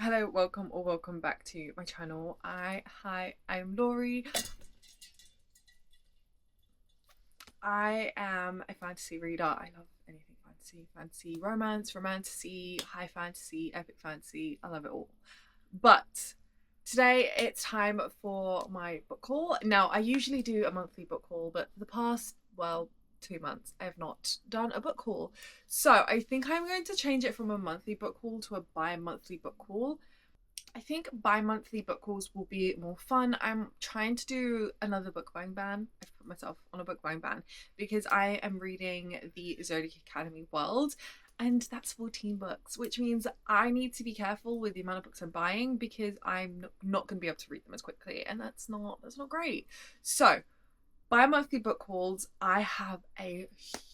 Hello, welcome or welcome back to my channel. I'm Laurie. I am a fantasy reader. I love anything fantasy romance, romantasy, high fantasy, epic fantasy. I love it all. But today it's time for my book haul. Now, I usually do a monthly book haul, but for the past, 2 months, I have not done a book haul. So I think I'm going to change it from a monthly book haul to a bi-monthly book haul. I think bi-monthly book hauls will be more fun. I'm trying to do another book buying ban. I've put myself on a book buying ban because I am reading the Zodiac Academy world, and that's 14 books, which means I need to be careful with the amount of books I'm buying because I'm not going to be able to read them as quickly, and that's not great. So bi-monthly book hauls, I have a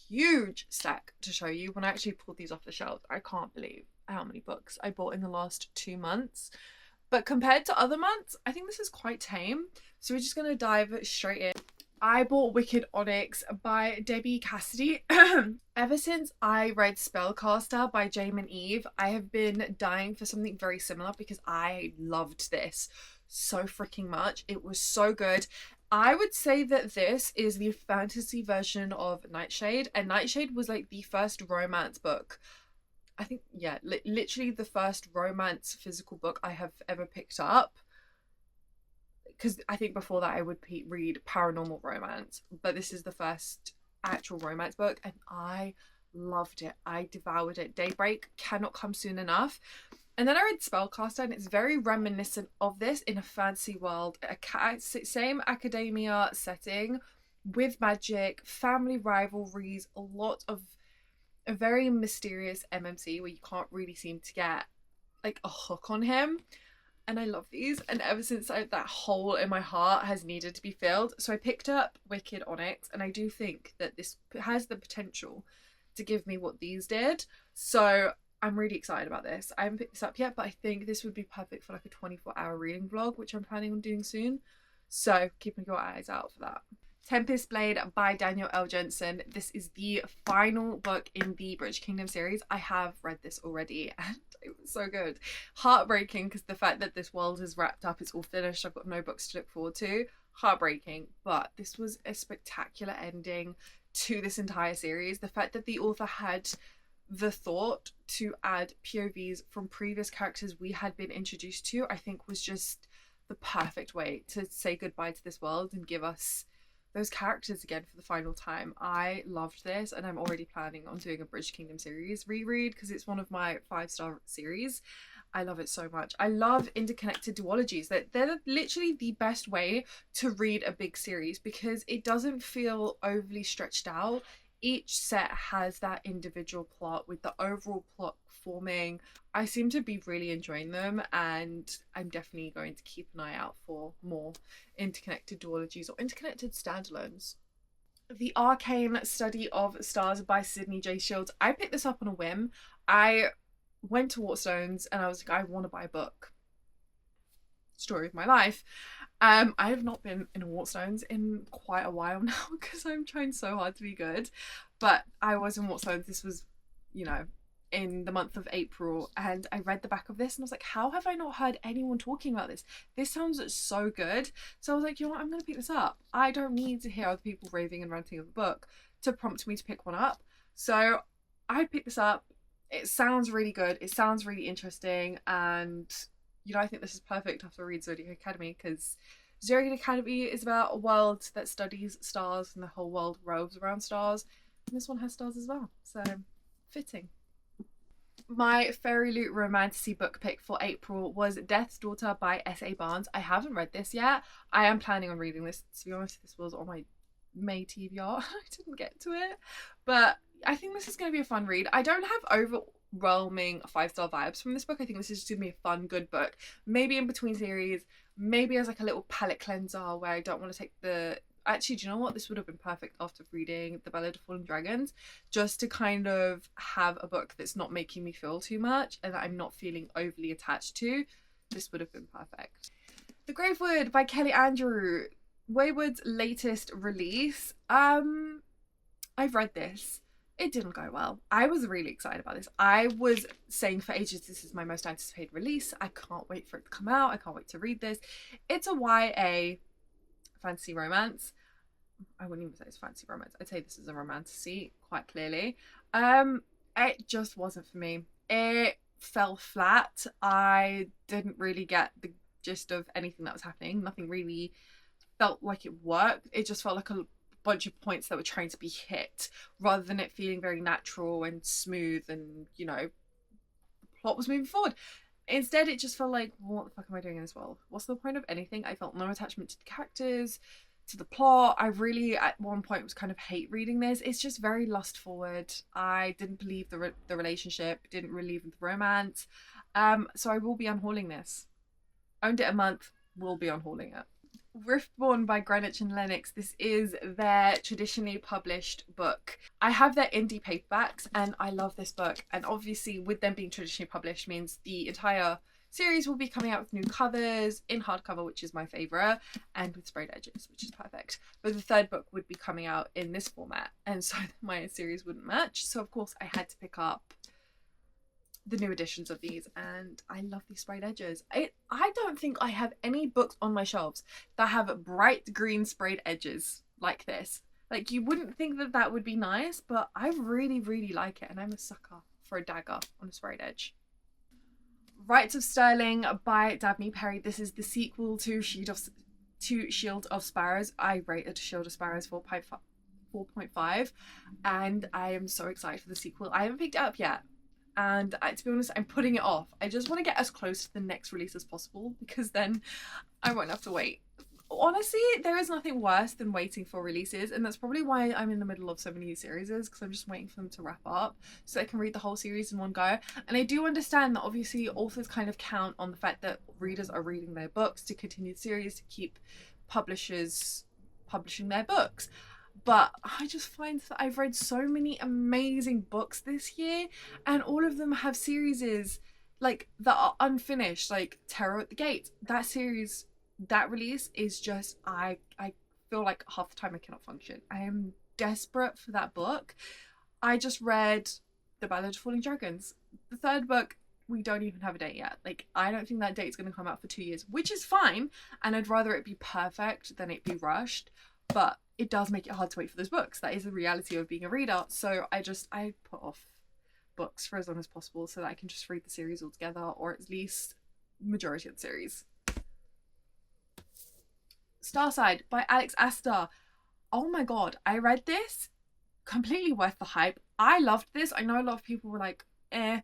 huge stack to show you. When I actually pulled these off the shelf, I can't believe how many books I bought in the last 2 months. But compared to other months, I think this is quite tame. So we're just going to dive straight in. I bought Wicked Onyx by Debbie Cassidy. Ever since I read Spellcaster by Jamin Eve, I have been dying for something very similar because I loved this so freaking much. It was so good. I would say that this is the fantasy version of Nightshade, and Nightshade was like the first romance book. I think, yeah, literally the first romance physical book I have ever picked up. Because I think before that I would read paranormal romance, but this is the first actual romance book, and I loved it. I devoured it. Daybreak cannot come soon enough. And then I read Spellcaster, and it's very reminiscent of this in a fantasy world, same academia setting with magic, family rivalries, a lot of a very mysterious MMC where you can't really seem to get like a hook on him. And I love these, and ever since that hole in my heart has needed to be filled, so I picked up Wicked Onyx, and I do think that this has the potential to give me what these did. So I'm really excited about this. I haven't picked this up yet, but I think this would be perfect for like a 24-hour reading vlog, which I'm planning on doing soon. So keeping your eyes out for that. Tempest Blade by Daniel L. Jensen. This is the final book in the British Kingdom series. I have read this already and it was so good. Heartbreaking because the fact that this world is wrapped up, it's all finished, I've got no books to look forward to. Heartbreaking, but this was a spectacular ending to this entire series. The fact that the author had the thought to add POVs from previous characters we had been introduced to, I think was just the perfect way to say goodbye to this world and give us those characters again for the final time. I loved this, and I'm already planning on doing a British Kingdom series reread because it's one of my 5-star series. I love it so much. I love interconnected duologies. They're literally the best way to read a big series because it doesn't feel overly stretched out. Each set has that individual plot with the overall plot forming. I seem to be really enjoying them, and I'm definitely going to keep an eye out for more interconnected duologies or interconnected standalones. The Arcane Study of Stars by Sydney J. Shields. I picked this up on a whim. I went to Waterstones and I was like, I want to buy a book. Story of my life. I have not been in Waterstones in quite a while now because I'm trying so hard to be good. But I was in Waterstones. This was, in the month of April, and I read the back of this and I was like, how have I not heard anyone talking about this? This sounds so good. So I was like, you know what, I'm going to pick this up. I don't need to hear other people raving and ranting of the book to prompt me to pick one up. So I picked this up. It sounds really good. It sounds really interesting, and I think this is perfect after I read Zodiac Academy because Zodiac Academy is about a world that studies stars and the whole world revolves around stars, and this one has stars as well, so fitting. My Fairy Loot Romantasy book pick for April was Death's Daughter by S.A. Barnes. I haven't read this yet. I am planning on reading this. To be honest, this was on my May TBR. I didn't get to it, but I think this is going to be a fun read. I don't have overwhelming 5-star vibes from this book. I think this is just going to be a fun, good book. Maybe in between series, maybe as like a little palette cleanser where I don't want to take the... Actually, do you know what? This would have been perfect after reading The Ballad of Fallen Dragons, just to kind of have a book that's not making me feel too much and that I'm not feeling overly attached to. This would have been perfect. The Gravewood by Kelly Andrew. Wayward's latest release. I've read this. it didn't go well. I was really excited about this. I was saying for ages, this is my most anticipated release. I can't wait for it to come out. I can't wait to read this. It's a YA fantasy romance. I wouldn't even say it's fantasy romance. I'd say this is a romantasy, quite clearly. It just wasn't for me. It fell flat. I didn't really get the gist of anything that was happening. Nothing really felt like it worked. It just felt like a bunch of points that were trying to be hit rather than it feeling very natural and smooth, and you know, the plot was moving forward. Instead, it just felt like, what the fuck am I doing in this world? What's the point of anything? I felt no attachment to the characters, to the plot. I really, at one point, was kind of hate reading this. It's just very lust forward. I didn't believe the relationship, didn't believe in the romance. So I will be unhauling this. Owned it a month, will be unhauling it. Riftborn by Greenwich and Lennox. This is their traditionally published book. I have their indie paperbacks and I love this book. And obviously with them being traditionally published means the entire series will be coming out with new covers, in hardcover, which is my favourite, and with sprayed edges, which is perfect. But the third book would be coming out in this format, and so my series wouldn't match. So of course I had to pick up the new editions of these, and I love these sprayed edges. I don't think I have any books on my shelves that have bright green sprayed edges like this. Like, you wouldn't think that that would be nice, but I really, really like it, and I'm a sucker for a dagger on a sprayed edge. Rights of Sterling by Dabney Perry. This is the sequel to Shield of Sparrows. I rated Shield of Sparrows 4.5, and I am so excited for the sequel. I haven't picked it up yet, and to be honest, I'm putting it off. I just want to get as close to the next release as possible, because then I won't have to wait. Honestly, there is nothing worse than waiting for releases, and that's probably why I'm in the middle of so many series, because I'm just waiting for them to wrap up so I can read the whole series in one go. And I do understand that obviously authors kind of count on the fact that readers are reading their books to continue the series, to keep publishers publishing their books. But I just find that I've read so many amazing books this year, and all of them have series like that are unfinished, like Terror at the Gate. That series, that release is just, I feel like half the time I cannot function. I am desperate for that book. I just read The Ballad of Falling Dragons. The third book, we don't even have a date yet. Like, I don't think that date's going to come out for 2 years, which is fine, and I'd rather it be perfect than it be rushed. But it does make it hard to wait for those books. That is the reality of being a reader. So I put off books for as long as possible so that I can just read the series all together, or at least majority of the series. Starside by Alex Astor. Oh my god, I read this. Completely worth the hype. I loved this. I know a lot of people were like, eh.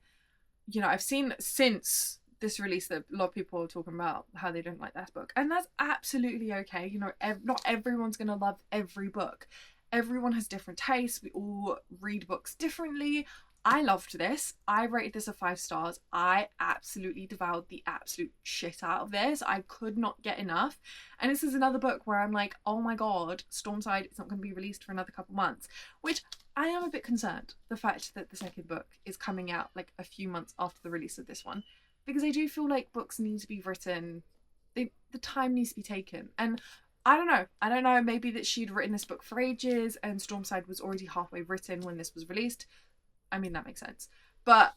You know, I've seen since this release that a lot of people are talking about how they don't like that book. And that's absolutely okay. You know, not everyone's going to love every book. Everyone has different tastes. We all read books differently. I loved this. I rated this a 5 stars. I absolutely devoured the absolute shit out of this. I could not get enough. And this is another book where I'm like, oh my god, Stormside is not going to be released for another couple months. Which I am a bit concerned. The fact that the second book is coming out like a few months after the release of this one. Because I do feel like books need to be written. The time needs to be taken. And I don't know. Maybe that she'd written this book for ages and Stormside was already halfway written when this was released. I mean, that makes sense. But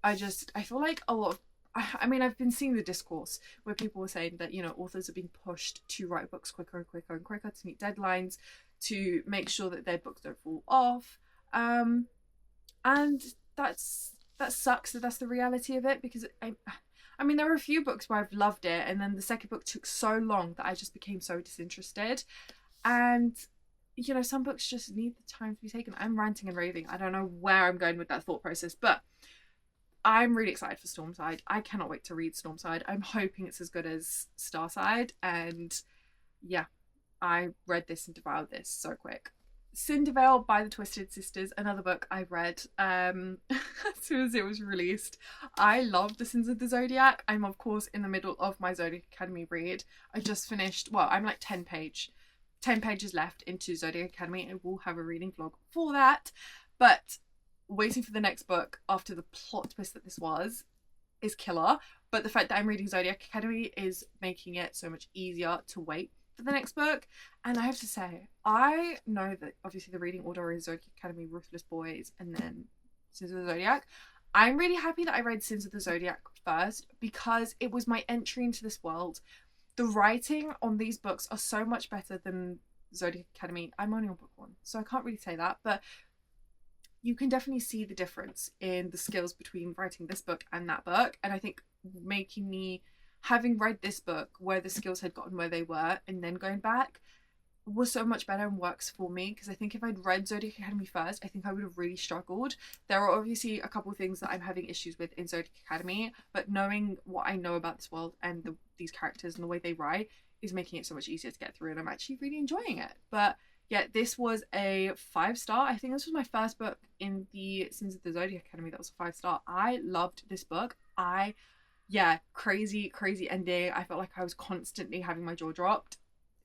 I feel like a lot of, I mean, I've been seeing the discourse where people were saying that, you know, authors are being pushed to write books quicker and quicker and quicker to meet deadlines, to make sure that their books don't fall off. And that sucks that that's the reality of it, because I mean, there were a few books where I've loved it, and then the second book took so long that I just became so disinterested. And you know, some books just need the time to be taken. I'm ranting and raving. I don't know where I'm going with that thought process, but I'm really excited for Stormside. I cannot wait to read Stormside. I'm hoping it's as good as Starside, and yeah, I read this and devoured this so quick. Cindervale by the Twisted Sisters, another book I read as soon as it was released. I love The Sins of the Zodiac. I'm of course in the middle of my Zodiac Academy read. I just finished, well, I'm like 10 pages left into Zodiac Academy. I will have a reading vlog for that, but waiting for the next book after the plot twist that this was is killer. But the fact that I'm reading Zodiac Academy is making it so much easier to wait for the next book. And I have to say, I know that obviously the reading order is Zodiac Academy, Ruthless Boys, and then Sins of the Zodiac. I'm really happy that I read Sins of the Zodiac first because it was my entry into this world. The writing on these books are so much better than Zodiac Academy. I'm only on book 1, so I can't really say that, but you can definitely see the difference in the skills between writing this book and that book. And I think having read this book where the skills had gotten where they were and then going back was so much better and works for me, because I think if I'd read Zodiac Academy first, I think I would have really struggled. There are obviously a couple of things that I'm having issues with in Zodiac Academy, but knowing what I know about this world and these characters and the way they write is making it so much easier to get through, and I'm actually really enjoying it. But yeah, this was a 5-star. I think this was my first book in the Sins of the Zodiac Academy that was a 5-star. I loved this book. Crazy ending. I felt like I was constantly having my jaw dropped.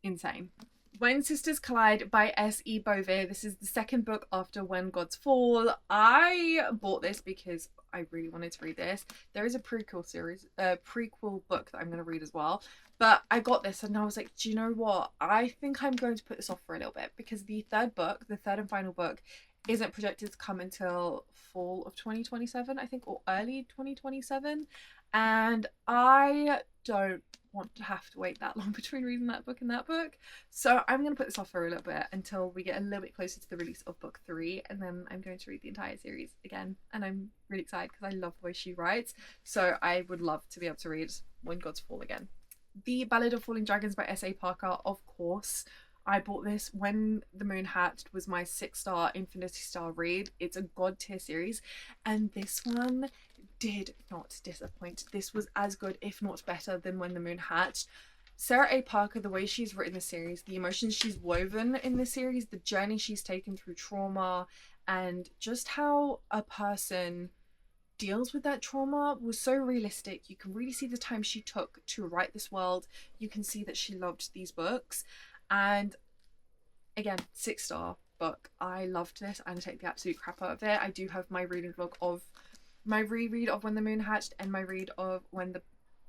Insane. When Sisters Collide by S.E. Beauvais. This is the second book after When Gods Fall. I bought this because I really wanted to read this. There is a prequel book that I'm going to read as well. But I got this and I was like, do you know what? I think I'm going to put this off for a little bit, because the third and final book, isn't projected to come until fall of 2027, I think, or early 2027. And I don't want to have to wait that long between reading that book and that book. So I'm going to put this off for a little bit until we get a little bit closer to the release of book 3. And then I'm going to read the entire series again. And I'm really excited because I love the way she writes. So I would love to be able to read When Gods Fall again. The Ballad of Falling Dragons by S.A. Parker, of course. I bought this when The Moon Hatched was my 6-star Infinity Star read. It's a god tier series, and this one did not disappoint. This was as good, if not better, than When the Moon Hatched. Sarah A. Parker, the way she's written the series, the emotions she's woven in the series, the journey she's taken through trauma, and just how a person deals with that trauma was so realistic. You can really see the time she took to write this world. You can see that she loved these books. And again, 6-star book. I loved this and I take the absolute crap out of it. I do have my reading vlog of my reread of When the Moon Hatched and my read of When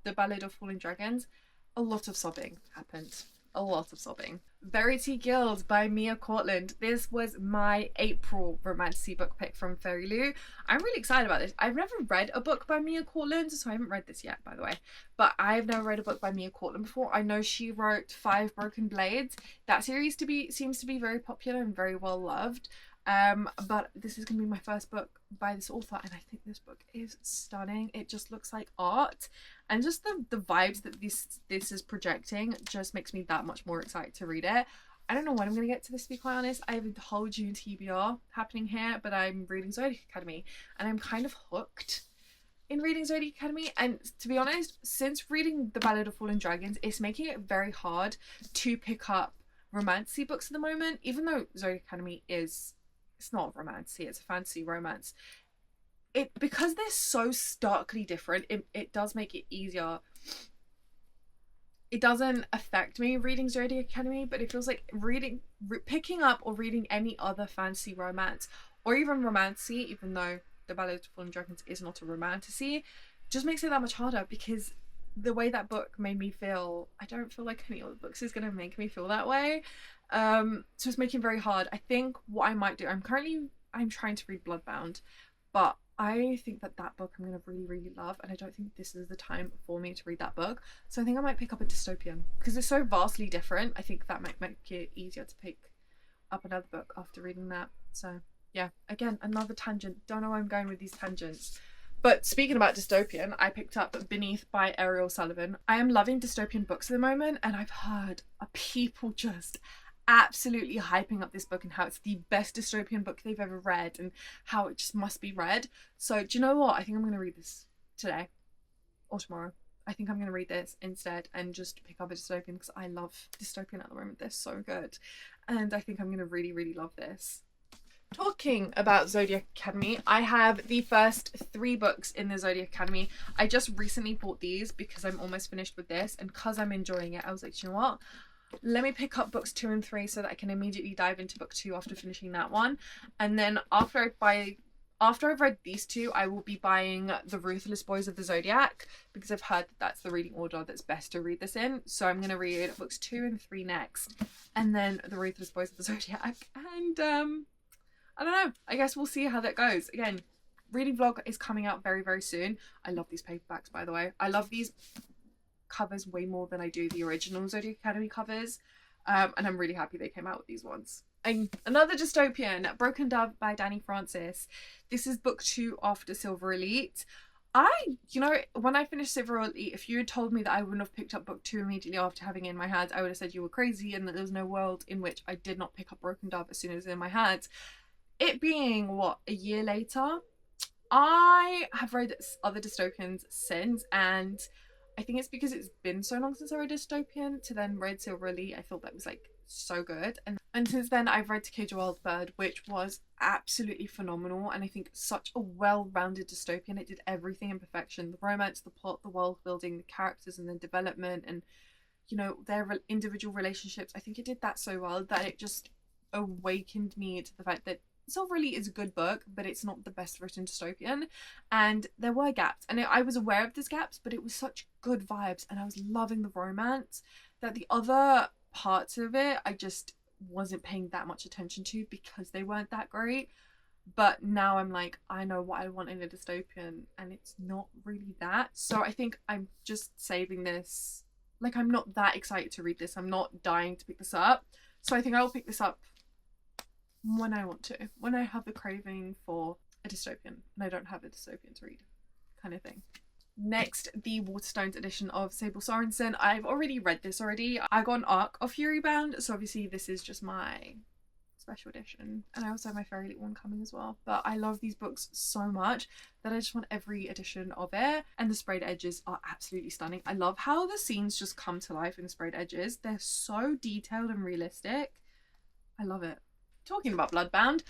the Ballad of Falling Dragons. A lot of sobbing happened. A lot of sobbing. Verity Guild by Mia Cortland. This was my April romantasy book pick from Fairy Lou. I'm really excited about this. I've never read a book by Mia Cortland, so I haven't read this yet, by the way. But I've never read a book by Mia Cortland before. I know she wrote 5 Broken Blades. That series seems to be very popular and very well loved. But this is going to be my first book by this author, and I think this book is stunning. It just looks like art, and just the vibes that this is projecting just makes me that much more excited to read it. I don't know when I'm going to get to this, to be quite honest. I have a whole June TBR happening here, but I'm reading Zodiac Academy, and I'm kind of hooked in reading Zodiac Academy. And to be honest, since reading The Ballad of Fallen Dragons, it's making it very hard to pick up romantasy books at the moment, even though Zodiac Academy it's not romantasy, it's a fantasy romance. Because they're so starkly different, it does make it easier. It doesn't affect me reading Zodiac Academy, but it feels like picking up or reading any other fantasy romance, or even romantasy, even though The Ballad of Fallen Dragons is not a romantasy, just makes it that much harder, because the way that book made me feel, I don't feel like any other books is going to make me feel that way. So it's making it very hard. I think what I might do, I'm trying to read Bloodbound, but I think that book I'm going to really love, and I don't think this is the time for me to read that book. So I think I might pick up a dystopian, because it's so vastly different. I think that might make it easier to pick up another book after reading that. So yeah, again, another tangent. Don't know where I'm going with these tangents. But speaking about dystopian, I picked up Beneath by Ariel Sullivan. I am loving dystopian books at the moment, and I've heard people just absolutely hyping up this book and how it's the best dystopian book they've ever read and how it just must be read. So do you know what? I think I'm going to read this today or tomorrow. I think I'm going to read this instead and just pick up a dystopian, because I love dystopian at the moment. They're so good. And I think I'm going to really love this. Talking about Zodiac Academy, I have the first 3 books in the Zodiac Academy. I just recently bought these because I'm almost finished with this, and because I'm enjoying it, I was like, you know what? Let me pick up books 2 and 3 so that I can immediately dive into book 2 after finishing that one. And then after after I've read these two, I will be buying The Ruthless Boys of the Zodiac, because I've heard that that's the reading order that's best to read this in. So I'm going to read books 2 and 3 next, and then The Ruthless Boys of the Zodiac. And I don't know, I guess we'll see how that goes. Again, reading vlog is coming out very, very soon. I love these paperbacks, by the way. I love these covers way more than I do the original Zodiac Academy covers. And I'm really happy they came out with these ones. And another dystopian, Broken Dove by Danny Francis. This is book 2 after Silver Elite. You know, when I finished Silver Elite, if you had told me that I wouldn't have picked up book 2 immediately after having it in my hands, I would have said you were crazy and that there was no world in which I did not pick up Broken Dove as soon as it was in my hands. It being, what, a year later, I have read other dystopians since, and I think it's because it's been so long since I read a dystopian to then read Silver Elite. I thought that was like so good, and since then I've read To Cage a Wild Bird, which was absolutely phenomenal, and I think such a well-rounded dystopian. It did everything in perfection: the romance, the plot, the world building, the characters and the development, and you know, their individual relationships. I think it did that so well that it just awakened me to the fact that Silver Elite is a good book, but it's not the best written dystopian, and there were gaps, and I was aware of these gaps, but it was such good vibes, and I was loving the romance that the other parts of it I just wasn't paying that much attention to because they weren't that great. But now I'm like, I know what I want in a dystopian, and it's not really that. So I think I'm just saving this. Like, I'm not that excited to read this. I'm not dying to pick this up. So I think I'll pick this up when I want to, when I have the craving for a dystopian and I don't have a dystopian to read, kind of thing. Next, the Waterstones edition of Sable Sorensen. I've already read this already. I got an arc of Furybound, so obviously this is just my special edition, and I also have my Fairy Elite one coming as well. But I love these books so much that I just want every edition of it, and the sprayed edges are absolutely stunning. I love how the scenes just come to life in the sprayed edges. They're so detailed and realistic. I love it. Talking about Bloodbound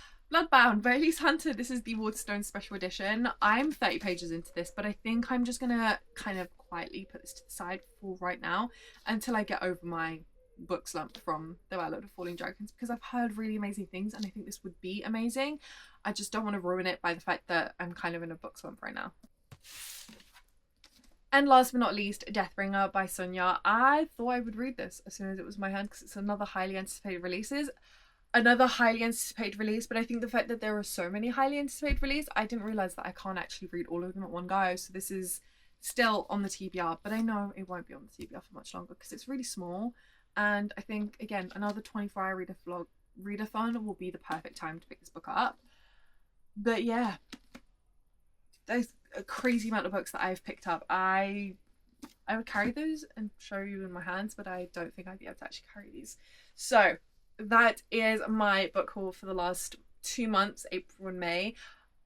by Elise Hunter. This is the Waterstones special edition. I'm 30 pages into this, but I think I'm just gonna kind of quietly put this to the side for right now until I get over my book slump from The Ballad of Falling Dragons, because I've heard really amazing things and I think this would be amazing. I just don't want to ruin it by the fact that I'm kind of in a book slump right now. And last but not least, Deathbringer by Sonia. I thought I would read this as soon as it was in my hand because it's another highly anticipated release, but I think the fact that there are so many highly anticipated releases, I didn't realise that I can't actually read all of them at one go. So this is still on the TBR, but I know it won't be on the TBR for much longer because it's really small. And I think, again, another 24-hour readathon will be the perfect time to pick this book up. But yeah, there's a crazy amount of books that I've picked up. I would carry those and show you in my hands, but I don't think I'd be able to actually carry these. So that is my book haul for the last 2 months, April and May.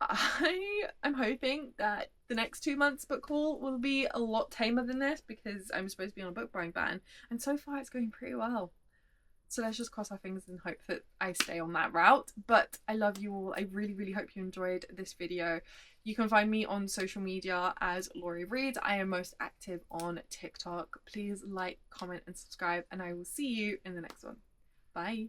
I am hoping that the next 2 months book haul will be a lot tamer than this because I'm supposed to be on a book buying ban, and so far it's going pretty well. So let's just cross our fingers and hope that I stay on that route. But I love you all. I really, really hope you enjoyed this video. You can find me on social media as Lauriereadz. I am most active on TikTok. Please like, comment and subscribe, and I will see you in the next one. Bye.